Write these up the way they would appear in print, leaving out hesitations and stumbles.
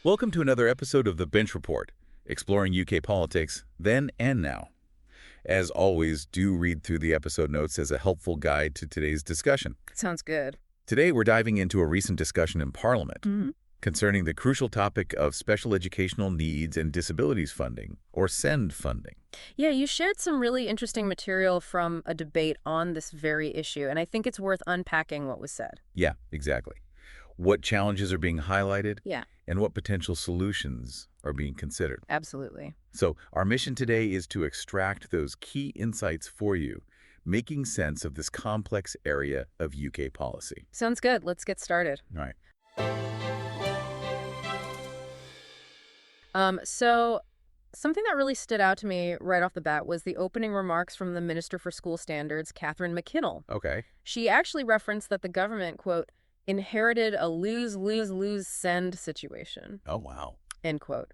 Welcome to another episode of The Bench Report, exploring UK politics then and now. As always, do read through the episode notes as a helpful guide to today's discussion. Sounds good. Today, we're diving into a recent discussion in Parliament Mm-hmm. concerning the crucial topic of special educational needs and disabilities funding, or SEND funding. Yeah, you shared some really interesting material from a debate on this very issue, and I think it's worth unpacking what was said. Yeah, exactly. What challenges are being highlighted? Yeah, And what potential solutions are being considered? absolutely. So our mission today is to extract those key insights for you, making sense of this complex area of UK policy. Sounds good. Let's get started. All right. So something that really stood out to me right off the bat was the opening remarks from the Minister for School Standards, Catherine McKinnell. Okay. She actually referenced that the government, quote, inherited a lose-lose-lose send situation, Oh, wow. end quote.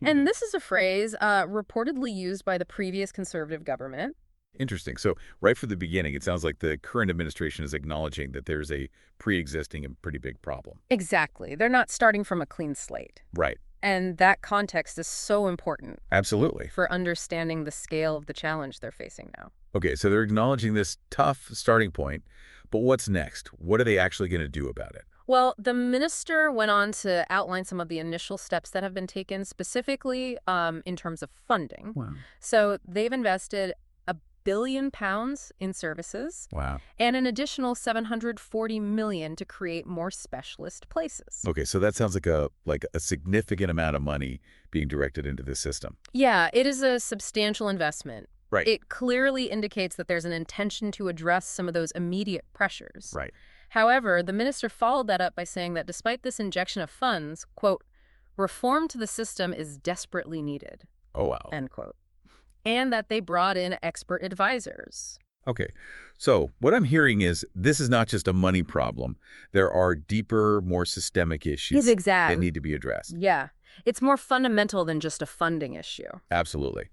And this is a phrase reportedly used by the previous Conservative government. Interesting. So right from the beginning, it sounds like the current administration is acknowledging that there's a pre-existing and pretty big problem. Exactly. They're not starting from a clean slate. Right. And that context is so important Absolutely. for understanding the scale of the challenge they're facing now. Okay, so they're acknowledging this tough starting point, but what's next? What are they actually going to do about it? Well, the minister went on to outline some of the initial steps that have been taken, specifically in terms of funding. Wow. So they've invested £1 billion in services Wow. and an additional $740 million to create more specialist places. Okay, so that sounds like a significant amount of money being directed into this system. Yeah, it is a substantial investment. Right. It clearly indicates that there's an intention to address some of those immediate pressures. Right. However, the minister followed that up by saying that despite this injection of funds, quote, reform to the system is desperately needed, Oh, wow. end quote, and that they brought in expert advisors. Okay, so what I'm hearing is this is not just a money problem. There are deeper, more systemic issues Yes, exactly. that need to be addressed. Yeah, it's more fundamental than just a funding issue. Absolutely.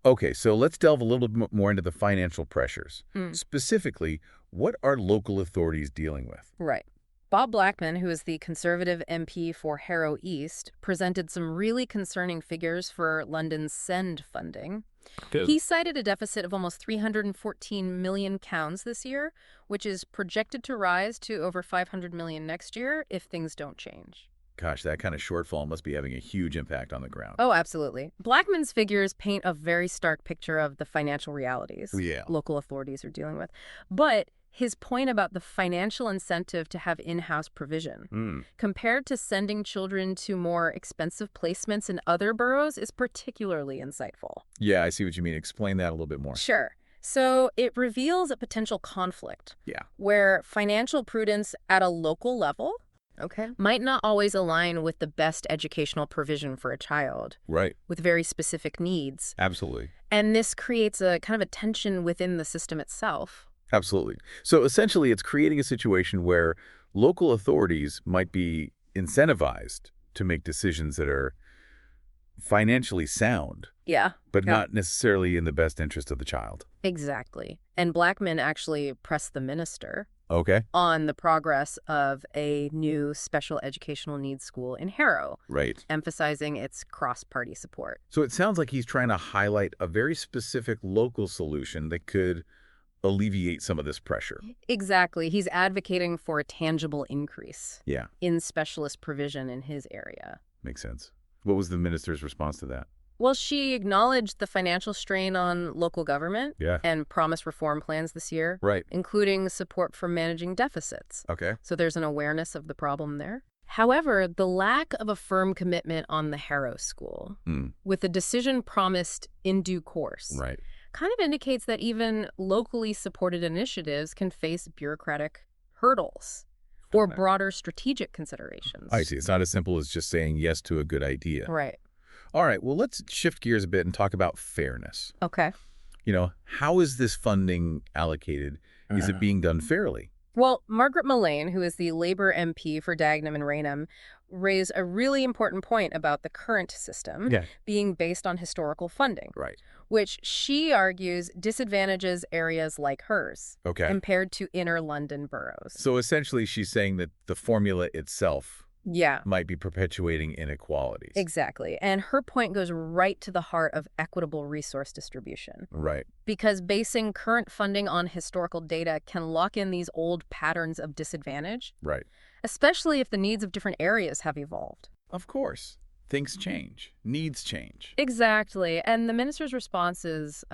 Okay, so let's delve a little bit more into the financial pressures. Mm. Specifically, what are local authorities dealing with? Right. Bob Blackman, who is the Conservative MP for Harrow East, presented some really concerning figures for London's SEND funding. Good. He cited a deficit of almost 314 million pounds this year, which is projected to rise to over 500 million next year if things don't change. Gosh, that kind of shortfall must be having a huge impact on the ground. Oh, absolutely. Blackman's figures paint a very stark picture of the financial realities Yeah. local authorities are dealing with. But his point about the financial incentive to have in-house provision, compared to sending children to more expensive placements in other boroughs, is particularly insightful. Yeah, I see what you mean. Explain that a little bit more. Sure. So it reveals a potential conflict Yeah. where financial prudence at a local level might not always align with the best educational provision for a child Right. with very specific needs. Absolutely. And this creates a kind of a tension within the system itself. Absolutely. So essentially, it's creating a situation where local authorities might be incentivized to make decisions that are financially sound, Yeah, but Yeah. not necessarily in the best interest of the child. exactly. And Blackman actually pressed the minister Okay. on the progress of a new special educational needs school in Harrow, Right. emphasizing its cross-party support. So it sounds like he's trying to highlight a very specific local solution that could alleviate some of this pressure. Exactly. He's advocating for a tangible increase Yeah, in specialist provision in his area. makes sense. What was the minister's response to that? Well, she acknowledged the financial strain on local government Yeah. and promised reform plans this year, Right. including support for managing deficits. Okay. So there's an awareness of the problem there. However, the lack of a firm commitment on the Harrow School, with a decision promised in due course, Right. kind of indicates that even locally supported initiatives can face bureaucratic hurdles or Okay. broader strategic considerations. I see. It's not as simple as just saying yes to a good idea. Right. All right. Well, let's shift gears a bit and talk about fairness. Okay. How is this funding allocated? Is it being done fairly? Well, Margaret Mullane, who is the Labour MP for Dagenham and Rainham, raised a really important point about the current system being based on historical funding, Right. which she argues disadvantages areas like hers Okay. compared to inner London boroughs. So essentially she's saying that the formula itself Yeah. might be perpetuating inequalities. Exactly. And her point goes right to the heart of equitable resource distribution. Right. Because basing current funding on historical data can lock in these old patterns of disadvantage, Right. especially if the needs of different areas have evolved. Of course. Things change. Needs change. Exactly. And the minister's response is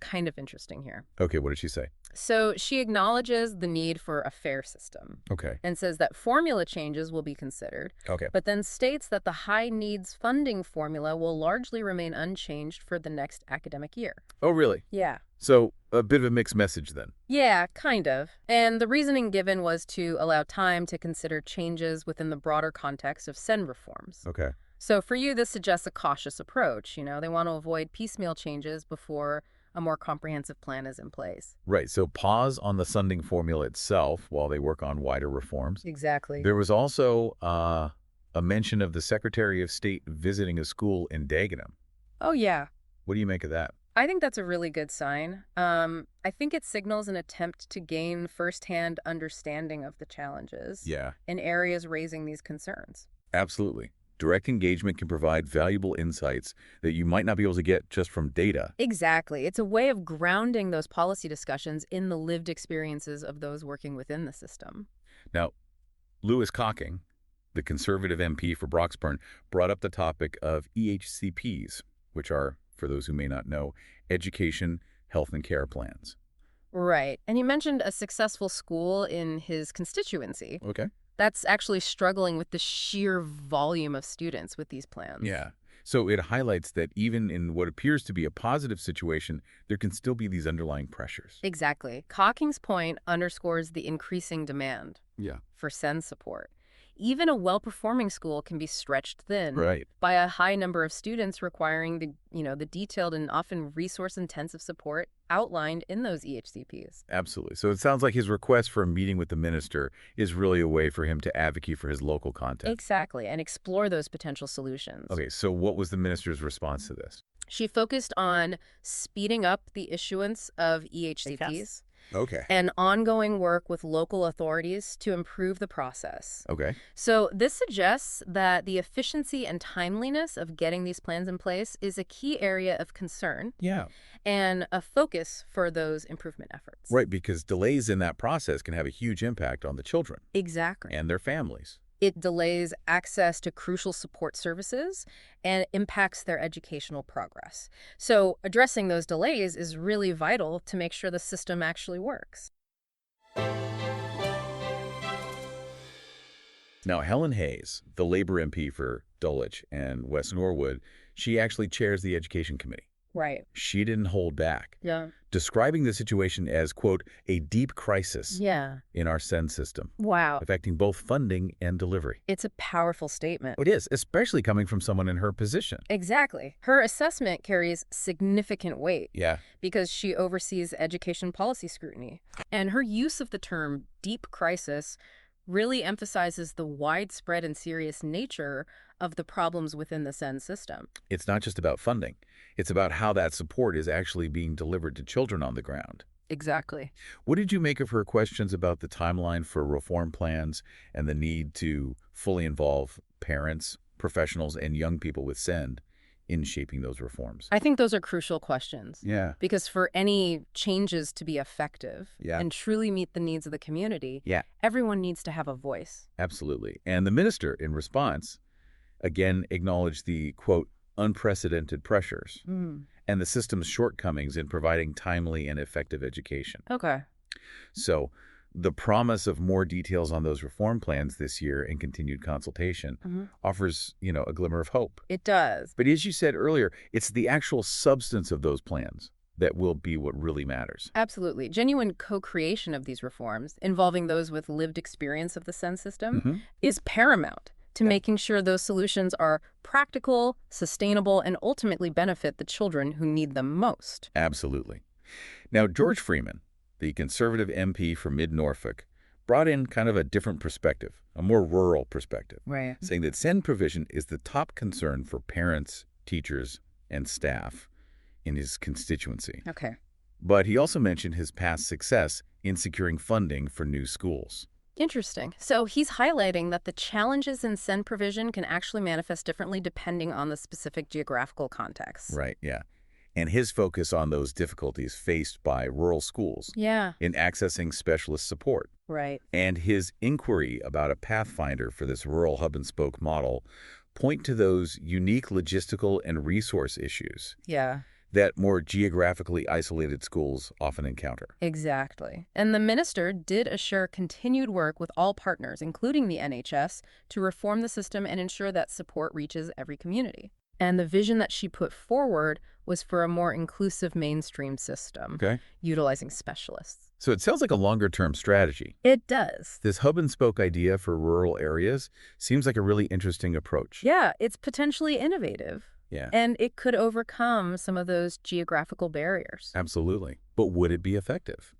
kind of interesting here. Okay, what did she say? So she acknowledges the need for a fair system Okay. and says that formula changes will be considered, Okay. but then states that the high needs funding formula will largely remain unchanged for the next academic year. Oh, really? Yeah. So, a bit of a mixed message then. Yeah, kind of. And the reasoning given was to allow time to consider changes within the broader context of SEND reforms. Okay. So for you, this suggests a cautious approach. They want to avoid piecemeal changes before a more comprehensive plan is in place. Right, so pause on the funding formula itself while they work on wider reforms. Exactly. There was also a mention of the Secretary of State visiting a school in Dagenham. Oh, yeah. What do you make of that? I think that's a really good sign. I think it signals an attempt to gain firsthand understanding of the challenges in areas raising these concerns. Absolutely. Direct engagement can provide valuable insights that you might not be able to get just from data. Exactly. It's a way of grounding those policy discussions in the lived experiences of those working within the system. Now, Lewis Cocking, the conservative MP for Broxburn, brought up the topic of EHCPs, which are, for those who may not know, education, health, and care plans. Right. And he mentioned a successful school in his constituency. Okay. That's actually struggling with the sheer volume of students with these plans. Yeah. So it highlights that even in what appears to be a positive situation, there can still be these underlying pressures. Exactly. Cocking's point underscores the increasing demand for SEND support. Even a well-performing school can be stretched thin by a high number of students requiring the detailed and often resource-intensive support outlined in those EHCPs. Absolutely. So it sounds like his request for a meeting with the minister is really a way for him to advocate for his local context. Exactly, and explore those potential solutions. Okay, so what was the minister's response to this? She focused on speeding up the issuance of EHCPs. Okay. And ongoing work with local authorities to improve the process. Okay. So this suggests that the efficiency and timeliness of getting these plans in place is a key area of concern and a focus for those improvement efforts. Right, because delays in that process can have a huge impact on the children. Exactly. And their families. It delays access to crucial support services and impacts their educational progress. So addressing those delays is really vital to make sure the system actually works. Now, Helen Hayes, the Labor MP for Dulwich and West Norwood, she actually chairs the Education Committee. Right. She didn't hold back, describing the situation as, quote, a deep crisis in our SEND system. Wow. Affecting both funding and delivery. It's a powerful statement. It is, especially coming from someone in her position. Exactly. Her assessment carries significant weight Yeah. because she oversees education policy scrutiny. And her use of the term deep crisis really emphasizes the widespread and serious nature of the problems within the SEND system. It's not just about funding. It's about how that support is actually being delivered to children on the ground. Exactly. What did you make of her questions about the timeline for reform plans and the need to fully involve parents, professionals, and young people with SEND in shaping those reforms? I think those are crucial questions. Yeah. Because for any changes to be effective Yeah. and truly meet the needs of the community, everyone needs to have a voice. Absolutely. And the minister, in response, again acknowledged the, quote, unprecedented pressures and the system's shortcomings in providing timely and effective education. Okay. So the promise of more details on those reform plans this year and continued consultation offers, a glimmer of hope. It does. But as you said earlier, it's the actual substance of those plans that will be what really matters. Absolutely. Genuine co-creation of these reforms, involving those with lived experience of the SEND system, is paramount to making sure those solutions are practical, sustainable, and ultimately benefit the children who need them most. Absolutely. Now, George Freeman, the conservative MP for Mid-Norfolk, brought in kind of a different perspective, a more rural perspective, saying that SEND provision is the top concern for parents, teachers, and staff in his constituency. Okay. But he also mentioned his past success in securing funding for new schools. Interesting. So he's highlighting that the challenges in SEND provision can actually manifest differently depending on the specific geographical context. Right, yeah. And his focus on those difficulties faced by rural schools Yeah. in accessing specialist support. Right. And his inquiry about a pathfinder for this rural hub-and-spoke model point to those unique logistical and resource issues Yeah. that more geographically isolated schools often encounter. Exactly. And the minister did assure continued work with all partners, including the NHS, to reform the system and ensure that support reaches every community. And the vision that she put forward was for a more inclusive mainstream system, utilizing specialists. So it sounds like a longer-term strategy. It does. This hub-and-spoke idea for rural areas seems like a really interesting approach. Yeah, it's potentially innovative. Yeah. And it could overcome some of those geographical barriers. Absolutely. But would it be effective?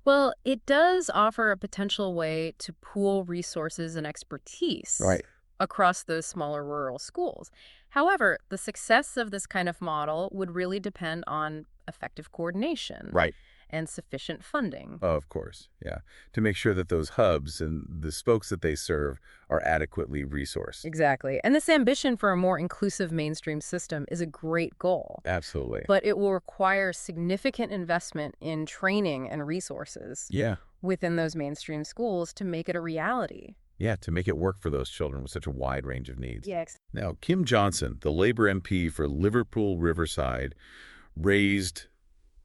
Well, it does offer a potential way to pool resources and expertise across those smaller rural schools. However, the success of this kind of model would really depend on effective coordination and sufficient funding. Oh, of course, yeah. To make sure that those hubs and the spokes that they serve are adequately resourced. Exactly. And this ambition for a more inclusive mainstream system is a great goal. Absolutely. But it will require significant investment in training and resources within those mainstream schools to make it a reality. Yeah, to make it work for those children with such a wide range of needs. Yes. Now, Kim Johnson, the Labour MP for Liverpool Riverside, raised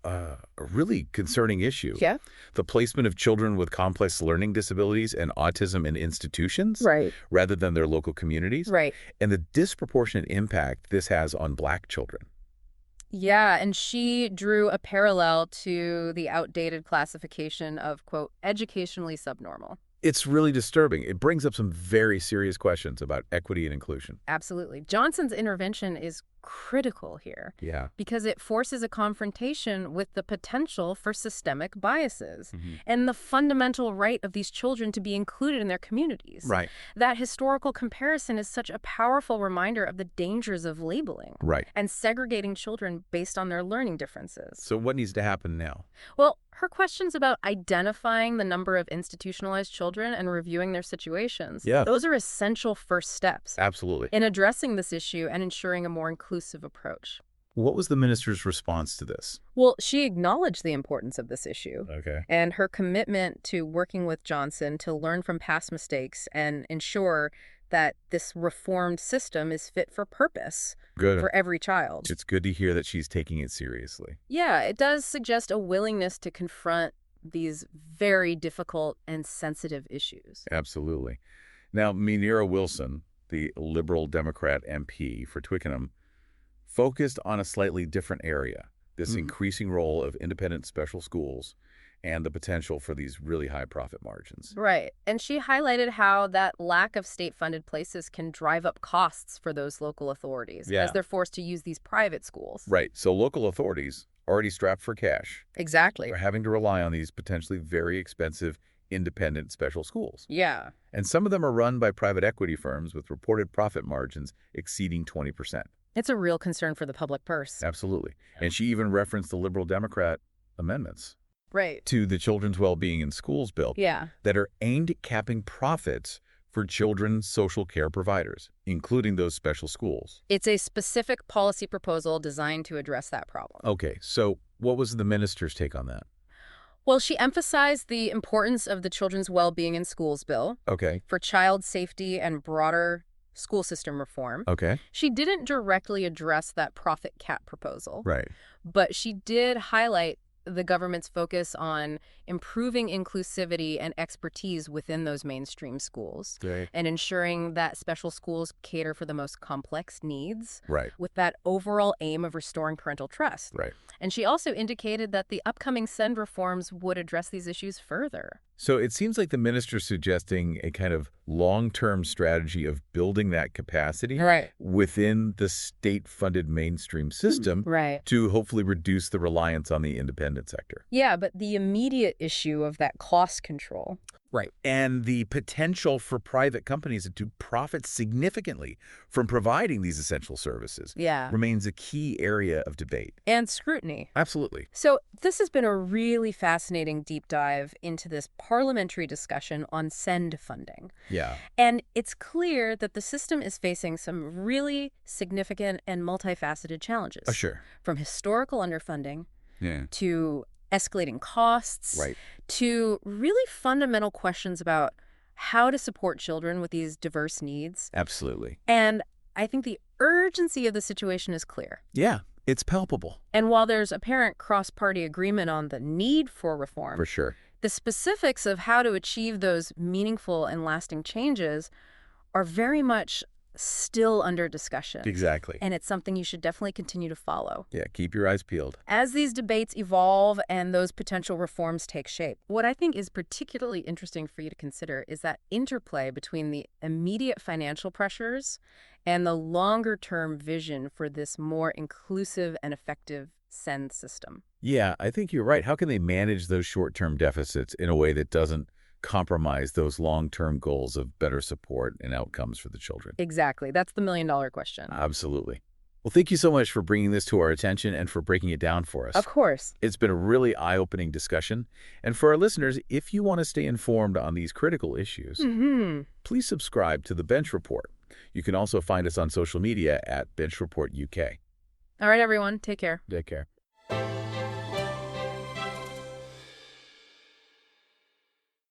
a really concerning issue. Yeah. The placement of children with complex learning disabilities and autism in institutions rather than their local communities. And the disproportionate impact this has on Black children. Yeah, and she drew a parallel to the outdated classification of, quote, educationally subnormal. It's really disturbing. It brings up some very serious questions about equity and inclusion. Absolutely. Johnson's intervention is critical here. Yeah. Because it forces a confrontation with the potential for systemic biases and the fundamental right of these children to be included in their communities. That historical comparison is such a powerful reminder of the dangers of labeling and segregating children based on their learning differences. So what needs to happen now? Well, her questions about identifying the number of institutionalized children and reviewing their situations, those are essential first steps. Absolutely. In addressing this issue and ensuring a more inclusive approach. What was the minister's response to this? Well, she acknowledged the importance of this issue and her commitment to working with Johnson to learn from past mistakes and ensure that this reformed system is fit for purpose for every child. It's good to hear that she's taking it seriously. Yeah, it does suggest a willingness to confront these very difficult and sensitive issues. Absolutely. Now, Munira Wilson, the Liberal Democrat MP for Twickenham, focused on a slightly different area, this increasing role of independent special schools and the potential for these really high profit margins. Right. And she highlighted how that lack of state-funded places can drive up costs for those local authorities as they're forced to use these private schools. Right. So local authorities, already strapped for cash, are having to rely on these potentially very expensive independent special schools. Yeah. And some of them are run by private equity firms with reported profit margins exceeding 20%. It's a real concern for the public purse. Absolutely. And she even referenced the Liberal Democrat amendments to the Children's Well-Being in Schools bill that are aimed at capping profits for children's social care providers, including those special schools. It's a specific policy proposal designed to address that problem. Okay, so what was the minister's take on that? Well, she emphasized the importance of the Children's Well-Being in Schools bill for child safety and broader school system reform. She didn't directly address that profit cap proposal. But she did highlight the government's focus on improving inclusivity and expertise within those mainstream schools and ensuring that special schools cater for the most complex needs with that overall aim of restoring parental trust. And she also indicated that the upcoming SEND reforms would address these issues further. So it seems like the minister's suggesting a kind of long-term strategy of building that capacity within the state-funded mainstream system to hopefully reduce the reliance on the independent sector. Yeah, but the immediate issue of that cost control, Right. And the potential for private companies to profit significantly from providing these essential services remains a key area of debate. And scrutiny. Absolutely. So this has been a really fascinating deep dive into this parliamentary discussion on SEND funding. Yeah. And it's clear that the system is facing some really significant and multifaceted challenges. Sure. From historical underfunding to escalating costs, right, to really fundamental questions about how to support children with these diverse needs. Absolutely. And I think the urgency of the situation is clear. Yeah, it's palpable. And while there's apparent cross-party agreement on the need for reform, For sure, the specifics of how to achieve those meaningful and lasting changes are very much still under discussion. Exactly. And it's something you should definitely continue to follow. Yeah, keep your eyes peeled. As these debates evolve and those potential reforms take shape, what I think is particularly interesting for you to consider is that interplay between the immediate financial pressures and the longer-term vision for this more inclusive and effective SEND system. Yeah, I think you're right. How can they manage those short-term deficits in a way that doesn't compromise those long-term goals of better support and outcomes for the children? Exactly. That's the million-dollar question. Absolutely. Well, thank you so much for bringing this to our attention and for breaking it down for us. Of course. It's been a really eye-opening discussion. And for our listeners, if you want to stay informed on these critical issues, please subscribe to The Bench Report. You can also find us on social media at Bench Report UK. All right, everyone. Take care. Take care.